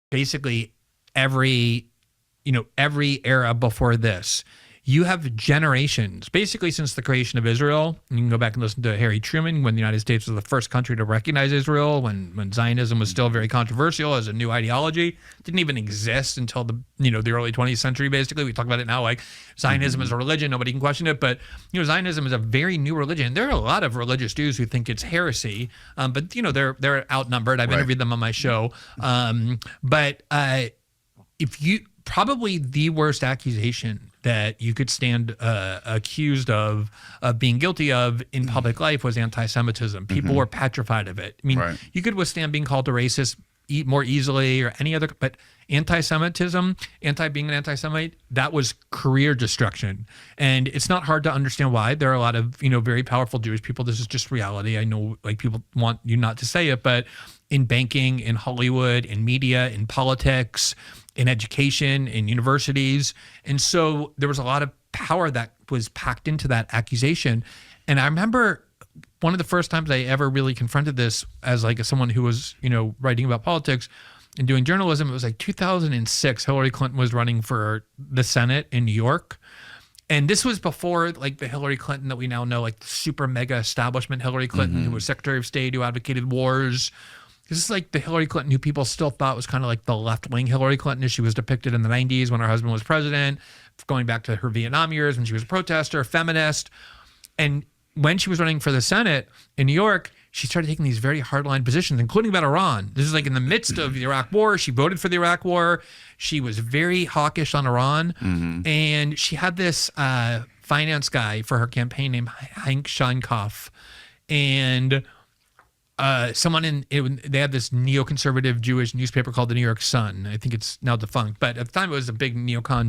basically every era before this. You have generations, basically since the creation of Israel. You can go back and listen to Harry Truman when the United States was the first country to recognize Israel, when Zionism was still very controversial as a new ideology. It didn't even exist until the early 20th century, basically. We talk about it now like Zionism is a religion. Nobody can question it. But, Zionism is a very new religion. There are a lot of religious Jews who think it's heresy, but, they're outnumbered. I've interviewed them on my show. But if you probably the worst accusation that you could stand accused of being guilty of in public life was anti-Semitism. People were petrified of it. I mean, you could withstand being called a racist more easily or any other, but anti-Semitism, being an anti-Semite, that was career destruction. And it's not hard to understand why. There are a lot of, very powerful Jewish people. This is just reality. I know people want you not to say it, but in banking, in Hollywood, in media, in politics, in education, in universities. And so there was a lot of power that was packed into that accusation. And I remember one of the first times I ever really confronted this as someone who was, writing about politics and doing journalism, it was 2006. Hillary Clinton was running for the Senate in New York. And this was before the Hillary Clinton that we now know, the super mega establishment Hillary Clinton, who was Secretary of State, who advocated wars. This is the Hillary Clinton who people still thought was kind of the left-wing Hillary Clinton as she was depicted in the 90s when her husband was president, going back to her Vietnam years when she was a protester, feminist. And when she was running for the Senate in New York, she started taking these very hardline positions, including about Iran. This is in the midst of the Iraq War. She voted for the Iraq War. She was very hawkish on Iran. And she had this finance guy for her campaign named Hank Scheinkoff. And they had this neoconservative Jewish newspaper called the New York Sun. I think it's now defunct, but at the time it was a big neocon